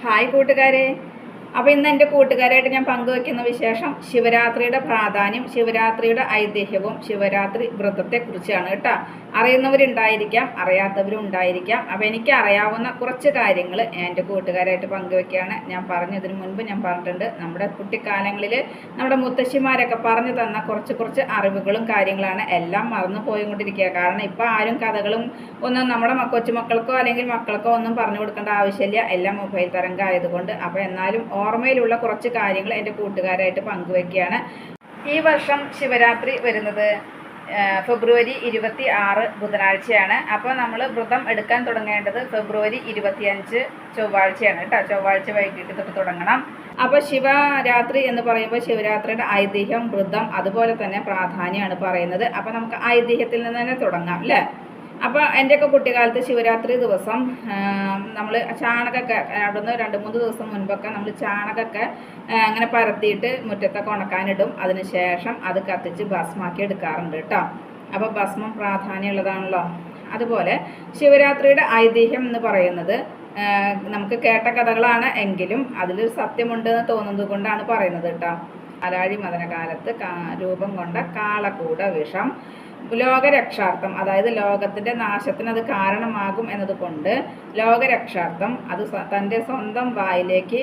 Hi കൂട്ടുകാരെ. അപ്പോൾ ഇന്ന് എൻ്റെ കൂട്ടുകാരായിട്ട് ഞാൻ പങ്കുവയ്ക്കുന്ന വിശേഷം ശിവരാത്രിയുടെ പ്രാധാന്യം, ശിവരാത്രിയുടെ ഐതിഹ്യവും ശിവരാത്രി വ്രതത്തെക്കുറിച്ചാണ് കേട്ടോ. അറിയുന്നവരുണ്ടായിരിക്കാം, അറിയാത്തവരും ഉണ്ടായിരിക്കാം. അപ്പോൾ എനിക്ക് അറിയാവുന്ന കുറച്ച് കാര്യങ്ങൾ എൻ്റെ കൂട്ടുകാരായിട്ട് പങ്കുവയ്ക്കുകയാണ്. ഞാൻ പറഞ്ഞതിന് മുൻപ് ഞാൻ പറഞ്ഞിട്ടുണ്ട്, നമ്മുടെ കുട്ടിക്കാലങ്ങളിൽ നമ്മുടെ മുത്തശ്ശിമാരൊക്കെ പറഞ്ഞു തന്ന കുറച്ച് അറിവുകളും കാര്യങ്ങളാണ്. എല്ലാം മറന്നു പോയിക്കൊണ്ടിരിക്കുക. കാരണം ഇപ്പോൾ ആരും കഥകളും ഒന്നും നമ്മുടെ കൊച്ചുമക്കൾക്കോ അല്ലെങ്കിൽ മക്കൾക്കോ ഒന്നും പറഞ്ഞു കൊടുക്കേണ്ട ആവശ്യമില്ല. എല്ലാം മൊബൈൽ തരംഗമായതുകൊണ്ട്. അപ്പോൾ എന്നാലും ഓർമ്മയിലുള്ള കുറച്ച് കാര്യങ്ങൾ എൻ്റെ കൂട്ടുകാരായിട്ട് പങ്കുവയ്ക്കുകയാണ്. ഈ വർഷം ശിവരാത്രി വരുന്നത് ഫെബ്രുവരി 26 ബുധനാഴ്ചയാണ്. അപ്പോൾ നമ്മൾ വ്രതം എടുക്കാൻ തുടങ്ങേണ്ടത് ഫെബ്രുവരി 25 ചൊവ്വാഴ്ചയാണ് കേട്ടോ. ചൊവ്വാഴ്ച വൈകിട്ട് തൊട്ട് തുടങ്ങണം. അപ്പോൾ ശിവരാത്രി എന്ന് പറയുമ്പോൾ ശിവരാത്രിയുടെ ഐതിഹ്യം, വ്രതം, അതുപോലെ തന്നെ പ്രാധാന്യമാണ് പറയുന്നത്. അപ്പോൾ നമുക്ക് ഐതിഹ്യത്തിൽ നിന്ന് തന്നെ തുടങ്ങാം അല്ലേ. അപ്പോൾ എൻ്റെയൊക്കെ കുട്ടിക്കാലത്ത് ശിവരാത്രി ദിവസം നമ്മൾ ചാണകമൊക്കെ അവിടുന്ന് 2-3 ദിവസം മുൻപൊക്കെ നമ്മൾ ചാണകമൊക്കെ അങ്ങനെ പരത്തിയിട്ട് മുറ്റത്തൊക്കെ ഉണക്കാനിടും. അതിന് ശേഷം അത് കത്തിച്ച് ഭസ്മാക്കി എടുക്കാറുണ്ട് കേട്ടോ. അപ്പോൾ ഭസ്മം പ്രാധാന്യമുള്ളതാണല്ലോ. അതുപോലെ ശിവരാത്രിയുടെ ഐതിഹ്യം എന്ന് പറയുന്നത് നമുക്ക് കേട്ട കഥകളാണ് എങ്കിലും അതിൽ സത്യമുണ്ടെന്ന് തോന്നുന്നത് കൊണ്ടാണ് പറയുന്നത് കേട്ടോ. അലാഴി മദനകാലത്ത് രൂപം കൊണ്ട കാളകൂട വിഷം ലോകരക്ഷാർത്ഥം, അതായത് ലോകത്തിൻ്റെ നാശത്തിന് അത് കാരണമാകും എന്നതുകൊണ്ട് ലോകരക്ഷാർത്ഥം അത് തൻ്റെ സ്വന്തം വായിലേക്ക്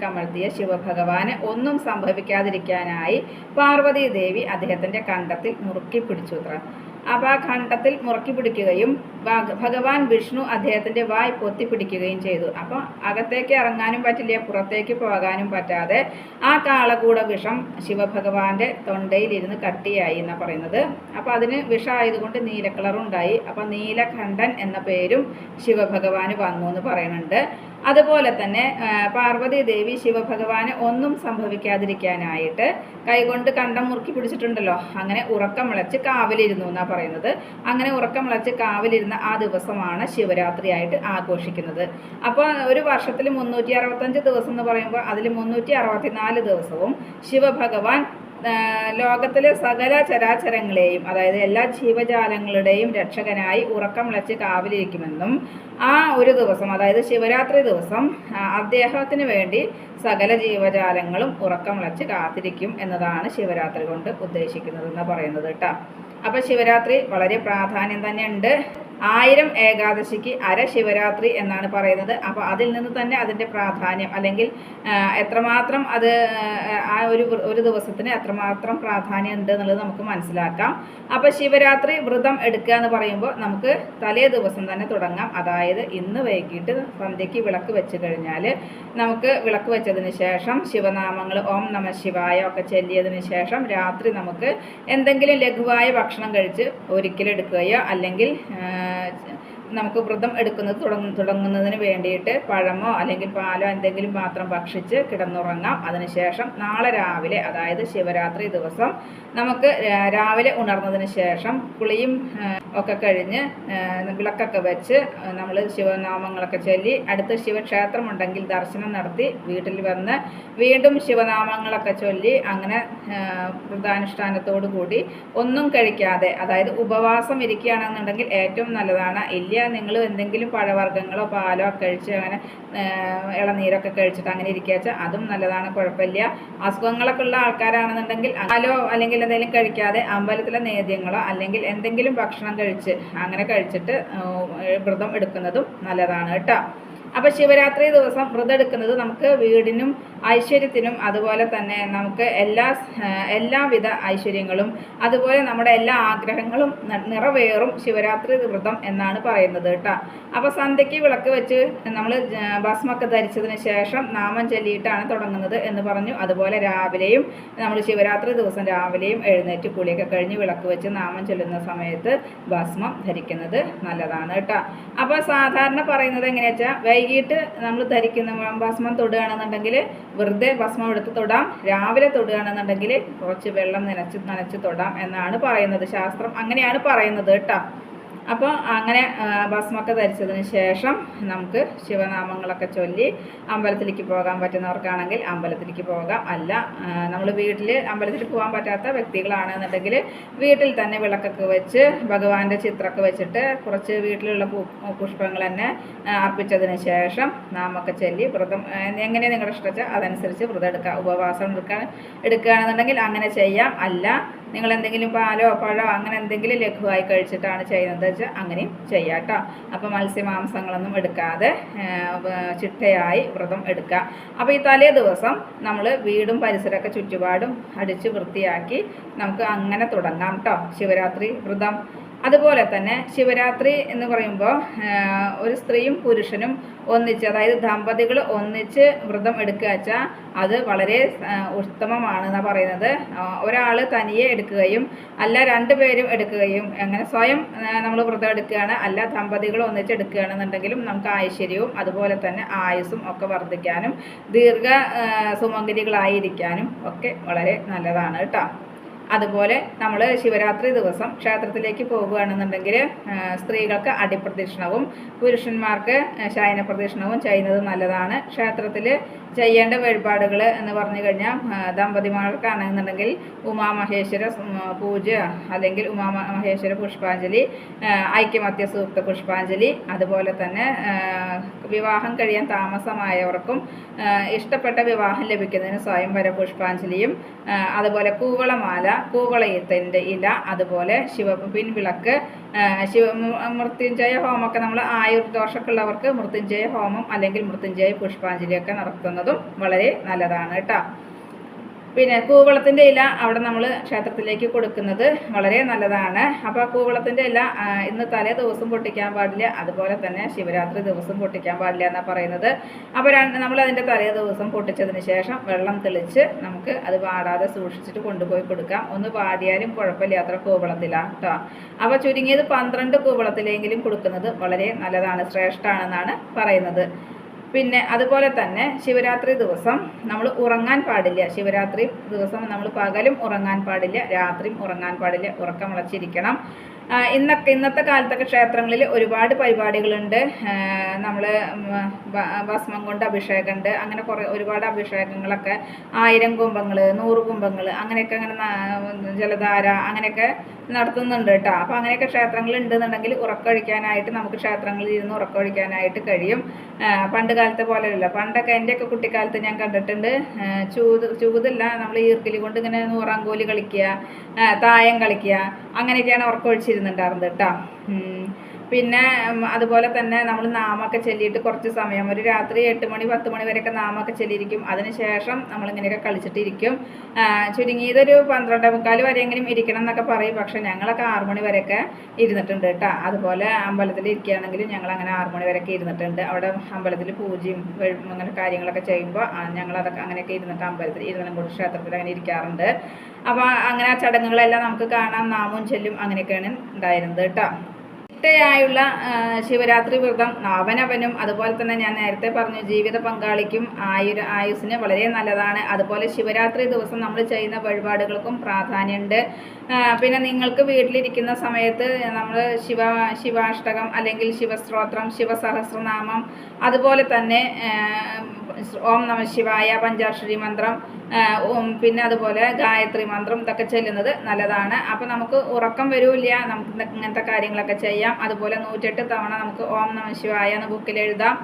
കമഴ്ത്തിയ ശിവഭഗവാന് ഒന്നും സംഭവിക്കാതിരിക്കാനായി പാർവതി ദേവി അദ്ദേഹത്തിൻ്റെ കണ്ഠത്തിൽ മുറുക്കി പിടിച്ചു അത്ര. അപ്പോൾ ആ ഖണ്ഡത്തിൽ മുറുക്കി പിടിക്കുകയും ഭഗവാൻ വിഷ്ണു അദ്ദേഹത്തിൻ്റെ വായ് പൊത്തിപ്പിടിക്കുകയും ചെയ്തു. അപ്പോൾ അകത്തേക്ക് ഇറങ്ങാനും പറ്റില്ല, പുറത്തേക്ക് പോകാനും പറ്റാതെ ആ കാളകൂട വിഷം ശിവഭഗവാന്റെ തൊണ്ടയിലിരുന്ന് കട്ടിയായി എന്നാണ് പറയുന്നത്. അപ്പോൾ അതിന് വിഷമായതുകൊണ്ട് നീല കളറുണ്ടായി. അപ്പോൾ നീലകണ്ഠൻ എന്ന പേരും ശിവഭഗവാന് വന്നു എന്ന് പറയുന്നുണ്ട്. അതുപോലെ തന്നെ പാർവതി ദേവി ശിവഭഗവാന് ഒന്നും സംഭവിക്കാതിരിക്കാനായിട്ട് കൈകൊണ്ട് കണ്ഠം മുറുക്കി പിടിച്ചിട്ടുണ്ടല്ലോ, അങ്ങനെ ഉറക്കമിളച്ച് കാവലിരുന്നു എന്നാണ് പറയുന്നത്. അങ്ങനെ ഉറക്കമിളച്ച് കാവലിരുന്ന ആ ദിവസമാണ് ശിവരാത്രിയായിട്ട് ആഘോഷിക്കുന്നത്. അപ്പോൾ ഒരു വർഷത്തിൽ 365 ദിവസം എന്ന് പറയുമ്പോൾ അതിൽ 364 ദിവസവും ശിവഭഗവാൻ ലോകത്തിലെ സകല ചരാചരങ്ങളെയും, അതായത് എല്ലാ ജീവജാലങ്ങളുടെയും രക്ഷകനായി ഉറക്കമിളച്ച് കാവലിരിക്കുമെന്നും ആ ഒരു ദിവസം, അതായത് ശിവരാത്രി ദിവസം അദ്ദേഹത്തിന് വേണ്ടി സകല ജീവജാലങ്ങളും ഉറക്കമിളച്ച് കാത്തിരിക്കും എന്നതാണ് ശിവരാത്രി കൊണ്ട് ഉദ്ദേശിക്കുന്നത് എന്ന് പറയുന്നത് കേട്ടോ. അപ്പോൾ ശിവരാത്രി വളരെ പ്രാധാന്യം തന്നെ ഉണ്ട്. 1000 ഏകാദശിക്ക് അര ശിവരാത്രി എന്നാണ് പറയുന്നത്. അപ്പോൾ അതിൽ നിന്ന് തന്നെ അതിൻ്റെ പ്രാധാന്യം, അല്ലെങ്കിൽ എത്രമാത്രം അത് ആ ഒരു ദിവസത്തിന് എത്രമാത്രം പ്രാധാന്യം ഉണ്ട് എന്നുള്ളത് നമുക്ക് മനസ്സിലാക്കാം. അപ്പോൾ ശിവരാത്രി വ്രതം എടുക്കുക എന്ന് പറയുമ്പോൾ നമുക്ക് തലേ ദിവസം തന്നെ തുടങ്ങാം. അതായത് ഇന്ന് വൈകിട്ട് സന്ധ്യയ്ക്ക് വിളക്ക് വെച്ച് കഴിഞ്ഞാൽ നമുക്ക് വിളക്ക് വെച്ചതിന് ശേഷം ശിവനാമങ്ങൾ ഓം നമ ശിവായ ഒക്കെ ചൊല്ലിയതിന് ശേഷം രാത്രി നമുക്ക് എന്തെങ്കിലും ലഘുവായ ഭക്ഷണം കഴിച്ച് ഒരിക്കലെടുക്കുകയോ അല്ലെങ്കിൽ നമുക്ക് വ്രതം എടുക്കുന്നത് തുടങ്ങുന്നതിന് വേണ്ടിയിട്ട് പഴമോ അല്ലെങ്കിൽ പാലോ എന്തെങ്കിലും മാത്രം ഭക്ഷിച്ച് കിടന്നുറങ്ങാം. അതിനുശേഷം നാളെ രാവിലെ, അതായത് ശിവരാത്രി ദിവസം നമുക്ക് രാവിലെ ഉണർന്നതിന് ശേഷം കുളിയും ഒക്കെ കഴിഞ്ഞ് വിളക്കൊക്കെ വെച്ച് നമ്മൾ ശിവനാമങ്ങളൊക്കെ ചൊല്ലി അടുത്ത് ശിവക്ഷേത്രം ഉണ്ടെങ്കിൽ ദർശനം നടത്തി വീട്ടിൽ വന്ന് വീണ്ടും ശിവനാമങ്ങളൊക്കെ ചൊല്ലി അങ്ങനെ വ്രതാനുഷ്ഠാനത്തോടു കൂടി ഒന്നും കഴിക്കാതെ, അതായത് ഉപവാസം ഇരിക്കുകയാണെന്നുണ്ടെങ്കിൽ ഏറ്റവും നല്ലതാണ്. ഇല്ല നിങ്ങൾ എന്തെങ്കിലും പഴവർഗ്ഗങ്ങളോ പാലോ കഴിച്ച് അങ്ങനെ ഇളനീരൊക്കെ കഴിച്ചിട്ട് അങ്ങനെ ഇരിക്കുക വെച്ചാൽ അതും നല്ലതാണ്, കുഴപ്പമില്ല. അസുഖങ്ങളൊക്കെ ഉള്ള ആൾക്കാരാണെന്നുണ്ടെങ്കിൽ പാലോ അല്ലെങ്കിൽ എന്തെങ്കിലും കഴിക്കാതെ അമ്പലത്തിലെ നേദ്യങ്ങളോ അല്ലെങ്കിൽ എന്തെങ്കിലും ഭക്ഷണം കഴിച്ച് അങ്ങനെ കഴിച്ചിട്ട് വ്രതം എടുക്കുന്നതും നല്ലതാണ് കേട്ടോ. അപ്പോൾ ശിവരാത്രി ദിവസം വ്രതം എടുക്കുന്നത് നമുക്ക് വീടിനും ഐശ്വര്യത്തിനും അതുപോലെ തന്നെ നമുക്ക് എല്ലാവിധ ഐശ്വര്യങ്ങളും അതുപോലെ നമ്മുടെ എല്ലാ ആഗ്രഹങ്ങളും നിറവേറും ശിവരാത്രി വ്രതം എന്നാണ് പറയുന്നത് കേട്ടോ. അപ്പോൾ സന്ധ്യയ്ക്ക് വിളക്ക് വെച്ച് നമ്മൾ ഭസ്മൊക്കെ ധരിച്ചതിന് ശേഷം നാമം ചൊല്ലിയിട്ടാണ് തുടങ്ങുന്നത് എന്ന് പറഞ്ഞു. അതുപോലെ രാവിലെയും നമ്മൾ ശിവരാത്രി ദിവസം രാവിലെയും എഴുന്നേറ്റ് കുളിയൊക്കെ കഴിഞ്ഞ് വിളക്ക് വെച്ച് നാമം ചൊല്ലുന്ന സമയത്ത് ഭസ്മം ധരിക്കുന്നത് നല്ലതാണ് കേട്ടോ. അപ്പോൾ സാധാരണ പറയുന്നത് എങ്ങനെയാ വെച്ചാൽ വൈകിട്ട് നമ്മൾ ധരിക്കുന്ന ഭസ്മം തൊടുകയാണെന്നുണ്ടെങ്കിൽ വെറുതെ ഭസ്മം എടുത്ത് തൊടാം, രാവിലെ തൊടുകയാണെന്നുണ്ടെങ്കിൽ കുറച്ച് വെള്ളം നനച്ച് തൊടാം എന്നാണ് പറയുന്നത്. ശാസ്ത്രം അങ്ങനെയാണ് പറയുന്നത് കേട്ടോ. അപ്പോൾ അങ്ങനെ ഭസ്മൊക്കെ ധരിച്ചതിന് ശേഷം നമുക്ക് ശിവനാമങ്ങളൊക്കെ ചൊല്ലി അമ്പലത്തിലേക്ക് പോകാൻ പറ്റുന്നവർക്കാണെങ്കിൽ അമ്പലത്തിലേക്ക് പോകാം. അല്ല നമ്മൾ വീട്ടിൽ അമ്പലത്തിൽ പോകാൻ പറ്റാത്ത വ്യക്തികളാണെന്നുണ്ടെങ്കിൽ വീട്ടിൽ തന്നെ വിളക്കൊക്കെ വെച്ച് ഭഗവാന്റെ ചിത്രമൊക്കെ വെച്ചിട്ട് കുറച്ച് വീട്ടിലുള്ള പുഷ്പങ്ങൾ തന്നെ അർപ്പിച്ചതിന് ശേഷം നാമൊക്കെ ചൊല്ലി വ്രതം എങ്ങനെ നിങ്ങളുടെ ഇഷ്ടം അതനുസരിച്ച് വ്രതം എടുക്കുക. ഉപവാസം എടുക്കുകയാണെന്നുണ്ടെങ്കിൽ അങ്ങനെ ചെയ്യാം. അല്ല നിങ്ങൾ എന്തെങ്കിലും പാലോ പഴോ അങ്ങനെ എന്തെങ്കിലും ലഘുവായി കഴിച്ചിട്ടാണ് ചെയ്യുന്നത് വെച്ചാൽ അങ്ങനെയും ചെയ്യാം കേട്ടോ. അപ്പോൾ മത്സ്യമാംസങ്ങളൊന്നും എടുക്കാതെ ചിട്ടയായി വ്രതം എടുക്കുക. അപ്പോൾ ഈ തലേ ദിവസം നമ്മൾ വീടും പരിസരമൊക്കെ ചുറ്റുപാടും അടിച്ച് വൃത്തിയാക്കി നമുക്ക് അങ്ങനെ തുടങ്ങാം കേട്ടോ ശിവരാത്രി വ്രതം. അതുപോലെ തന്നെ ശിവരാത്രി എന്ന് പറയുമ്പോൾ ഒരു സ്ത്രീയും പുരുഷനും ഒന്നിച്ച്, അതായത് ദമ്പതികൾ ഒന്നിച്ച് വ്രതം എടുക്കുക വെച്ചാൽ അത് വളരെ ഉത്തമമാണെന്നാണ് പറയുന്നത്. ഒരാൾ തനിയെ എടുക്കുകയും അല്ല രണ്ടുപേരും എടുക്കുകയും അങ്ങനെ സ്വയം നമ്മൾ വ്രതം എടുക്കുകയാണ്, അല്ല ദമ്പതികൾ ഒന്നിച്ച് എടുക്കുകയാണെന്നുണ്ടെങ്കിലും നമുക്ക് ഐശ്വര്യവും അതുപോലെ തന്നെ ആയുസ്സും ഒക്കെ വർദ്ധിക്കാനും ദീർഘ സുമംഗലികളായിരിക്കാനും ഒക്കെ വളരെ നല്ലതാണ് കേട്ടോ. അതുപോലെ നമ്മൾ ശിവരാത്രി ദിവസം ക്ഷേത്രത്തിലേക്ക് പോകുകയാണെന്നുണ്ടെങ്കിൽ സ്ത്രീകൾക്ക് അടിപ്രദക്ഷിണവും പുരുഷന്മാർക്ക് ശയന പ്രദക്ഷിണവും ചെയ്യുന്നത് നല്ലതാണ്. ക്ഷേത്രത്തിൽ ചെയ്യേണ്ട വഴിപാടുകൾ എന്ന് പറഞ്ഞു കഴിഞ്ഞാൽ ദമ്പതിമാർക്കാണെന്നുണ്ടെങ്കിൽ ഉമാമഹേശ്വര പൂജ, അല്ലെങ്കിൽ ഉമാമഹേശ്വര പുഷ്പാഞ്ജലി, ഐക്യമത്യ സൂക്ത പുഷ്പാഞ്ജലി, അതുപോലെ തന്നെ വിവാഹം കഴിയാൻ താമസമായവർക്കും ഇഷ്ടപ്പെട്ട വിവാഹം ലഭിക്കുന്നതിന് സ്വയംവര പുഷ്പാഞ്ജലിയും, അതുപോലെ കൂവളമാല, കൂവളയത്തിൻ്റെ ഇല, അതുപോലെ പിൻവിളക്ക്, മൃത്യുഞ്ജയ ഹോമമൊക്കെ നമ്മൾ ആയുർദോഷമൊക്കെ ഉള്ളവർക്ക് മൃത്യുഞ്ജയ ഹോമം അല്ലെങ്കിൽ മൃത്യുഞ്ജയ പുഷ്പാഞ്ജലിയൊക്കെ നടത്തുന്നതും വളരെ നല്ലതാണ് കേട്ടോ. പിന്നെ കൂവളത്തിൻ്റെ ഇല അവിടെ നമ്മൾ ക്ഷേത്രത്തിലേക്ക് കൊടുക്കുന്നത് വളരെ നല്ലതാണ്. അപ്പോൾ കൂവളത്തിൻ്റെ ഇല ഇന്ന് തലേ ദിവസം പൊട്ടിക്കാൻ പാടില്ല, അതുപോലെ തന്നെ ശിവരാത്രി ദിവസം പൊട്ടിക്കാൻ പാടില്ല എന്നാണ് പറയുന്നത്. അപ്പോൾ നമ്മൾ അതിൻ്റെ തലേ ദിവസം പൊട്ടിച്ചതിന് ശേഷം വെള്ളം തെളിച്ച് നമുക്ക് അത് വാടാതെ സൂക്ഷിച്ചിട്ട് കൊണ്ടുപോയി കൊടുക്കാം. ഒന്ന് വാടിയാലും കുഴപ്പമില്ലാത്ത കൂവളത്തിലാണ് കേട്ടോ. അപ്പോൾ ചുരുങ്ങിയത് 12 കൂവളത്തിലെങ്കിലും കൊടുക്കുന്നത് വളരെ നല്ലതാണ്, ശ്രേഷ്ഠമാണെന്നാണ് പറയുന്നത്. പിന്നെ അതുപോലെ തന്നെ ശിവരാത്രി ദിവസം നമ്മൾ ഉറങ്ങാൻ പാടില്ല. ശിവരാത്രി ദിവസം നമ്മൾ പകലും ഉറങ്ങാൻ പാടില്ല, രാത്രിയും ഉറങ്ങാൻ പാടില്ല, ഉറക്കമുളച്ചിരിക്കണം. ഇന്നത്തെ കാലത്തൊക്കെ ക്ഷേത്രങ്ങളിൽ ഒരുപാട് പരിപാടികളുണ്ട്. നമ്മൾ ഭസ്മം കൊണ്ട് അഭിഷേകമുണ്ട്, അങ്ങനെ ഒരുപാട് അഭിഷേകങ്ങളൊക്കെ 1000 കുംഭങ്ങൾ 100 കുംഭങ്ങൾ അങ്ങനെയൊക്കെ അങ്ങനെ ജലധാര അങ്ങനെയൊക്കെ നടത്തുന്നുണ്ട് കേട്ടോ. അപ്പോൾ അങ്ങനെയൊക്കെ ക്ഷേത്രങ്ങൾ ഉണ്ടെന്നുണ്ടെങ്കിൽ ഉറക്കൊഴിക്കാനായിട്ട് നമുക്ക് ക്ഷേത്രങ്ങളിൽ ഇരുന്ന് ഉറക്കൊഴിക്കാനായിട്ട് കഴിയും. പണ്ട് കാലത്തെ പോലെയല്ല. പണ്ടൊക്കെ എൻ്റെയൊക്കെ കുട്ടിക്കാലത്ത് ഞാൻ കണ്ടിട്ടുണ്ട്, ചൂതല്ല നമ്മൾ ഈർക്കിലി കൊണ്ട് ഇങ്ങനെ നൂറാങ്കോലി കളിക്കുക, തായം കളിക്കുക, അങ്ങനെയൊക്കെയാണ് ഉറക്കൊഴിച്ചിരുന്നുണ്ടായിരുന്നത് കേട്ടോ. പിന്നെ അതുപോലെ തന്നെ നമ്മൾ നാമൊക്കെ ചൊല്ലിയിട്ട് കുറച്ച് സമയം, ഒരു രാത്രി 8 മണി 10 മണി വരെയൊക്കെ നാമൊക്കെ ചൊല്ലിയിരിക്കും. അതിനുശേഷം നമ്മളിങ്ങനെയൊക്കെ കളിച്ചിട്ടിരിക്കും. ചുരുങ്ങിയതൊരു 12:15 വരെയെങ്കിലും ഇരിക്കണം എന്നൊക്കെ പറയും. പക്ഷേ ഞങ്ങളൊക്കെ 6 മണി വരെയൊക്കെ ഇരുന്നിട്ടുണ്ട് കേട്ടോ. അതുപോലെ അമ്പലത്തിൽ ഇരിക്കുകയാണെങ്കിലും ഞങ്ങളങ്ങനെ 6 മണി വരെയൊക്കെ ഇരുന്നിട്ടുണ്ട്. അവിടെ അമ്പലത്തിൽ പൂജയും അങ്ങനെ കാര്യങ്ങളൊക്കെ ചെയ്യുമ്പോൾ ഞങ്ങളതൊക്കെ അങ്ങനെയൊക്കെ ഇരുന്നിട്ട് അമ്പലത്തിൽ ഇരുന്നലംകോട് ക്ഷേത്രത്തിൽ അങ്ങനെ ഇരിക്കാറുണ്ട്. അപ്പോൾ അങ്ങനെ ആ ചടങ്ങുകളെല്ലാം നമുക്ക് കാണാം, നാമവും ചൊല്ലും അങ്ങനെയൊക്കെയാണ് ഉണ്ടായിരുന്നത് കേട്ടോ. ചിട്ടയായുള്ള ശിവരാത്രി വ്രതം അവനവനും അതുപോലെ തന്നെ ഞാൻ നേരത്തെ പറഞ്ഞു ജീവിത പങ്കാളിക്കും ആയുസ്സിന് വളരെ നല്ലതാണ്. അതുപോലെ ശിവരാത്രി ദിവസം നമ്മൾ ചെയ്യുന്ന വഴിപാടുകൾക്കും പ്രാധാന്യമുണ്ട്. പിന്നെ നിങ്ങൾക്ക് വീട്ടിലിരിക്കുന്ന സമയത്ത് നമ്മൾ ശിവാഷ്ടകം അല്ലെങ്കിൽ ശിവസ്തോത്രം, ശിവസഹസ്രനാമം, അതുപോലെ തന്നെ ഓം നമഃ ശിവായ പഞ്ചാക്ഷരി മന്ത്രം, പിന്നെ അതുപോലെ ഗായത്രി മന്ത്രം ഇതൊക്കെ ചൊല്ലുന്നത് നല്ലതാണ്. അപ്പോൾ നമുക്ക് ഉറക്കം വരില്ല, നമുക്ക് ഇങ്ങനത്തെ കാര്യങ്ങളൊക്കെ ചെയ്യാം. അതുപോലെ 108 തവണ നമുക്ക് ഓം നമഃ ശിവായ എന്ന് ബുക്കിൽ എഴുതാം.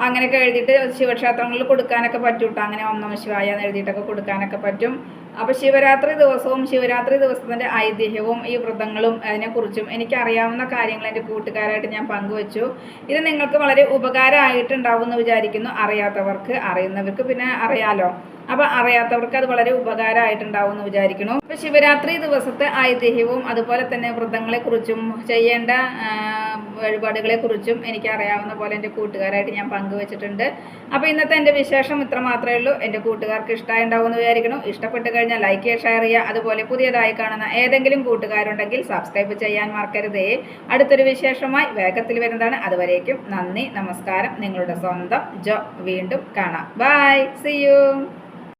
അങ്ങനെയൊക്കെ എഴുതിയിട്ട് ശിവക്ഷേത്രങ്ങളിൽ കൊടുക്കാനൊക്കെ പറ്റും കേട്ടോ. അങ്ങനെ ഓം നമഃ ശിവായ എന്ന് എഴുതിയിട്ടൊക്കെ കൊടുക്കാനൊക്കെ പറ്റും. അപ്പോൾ ശിവരാത്രി ദിവസവും ശിവരാത്രി ദിവസത്തിൻ്റെ ഐതിഹ്യവും ഈ വ്രതങ്ങളും അതിനെക്കുറിച്ചും എനിക്കറിയാവുന്ന കാര്യങ്ങൾ എൻ്റെ കൂട്ടുകാരായിട്ട് ഞാൻ പങ്കുവച്ചു. ഇത് നിങ്ങൾക്ക് വളരെ ഉപകാരമായിട്ടുണ്ടാവും എന്ന് വിചാരിക്കുന്നു. അറിയാത്തവർക്ക്, അറിയുന്നവർക്ക് പിന്നെ അറിയാലോ. അപ്പോൾ അറിയാത്തവർക്ക് അത് വളരെ ഉപകാരമായിട്ടുണ്ടാവും എന്ന് വിചാരിക്കുന്നു. അപ്പോൾ ശിവരാത്രി ദിവസത്തെ ഐതിഹ്യവും അതുപോലെ തന്നെ വ്രതങ്ങളെക്കുറിച്ചും ചെയ്യേണ്ട വഴിപാടുകളെക്കുറിച്ചും എനിക്ക് അറിയാവുന്ന പോലെ എൻ്റെ കൂട്ടുകാരായിട്ട് ഞാൻ പങ്കുവച്ചിട്ടുണ്ട്. അപ്പോൾ ഇന്നത്തെ എൻ്റെ വിശേഷം ഇത്ര മാത്രമേ ഉള്ളൂ. എൻ്റെ കൂട്ടുകാർക്ക് ഇഷ്ടമായി ഉണ്ടാവുമെന്ന് വിചാരിക്കുന്നു. ഇഷ്ടപ്പെട്ട് കഴിഞ്ഞാൽ ലൈക്ക് ചെയ്യുക, ഷെയർ ചെയ്യുക. അതുപോലെ പുതിയതായി കാണുന്ന ഏതെങ്കിലും കൂട്ടുകാരുണ്ടെങ്കിൽ സബ്സ്ക്രൈബ് ചെയ്യാൻ മറക്കരുതേ. അടുത്തൊരു വിശേഷമായി വേഗത്തിൽ വരുന്നതാണ്. അതുവരേക്കും നന്ദി, നമസ്കാരം. നിങ്ങളുടെ സ്വന്തം ജോ. വീണ്ടും കാണാം. Bye, see U.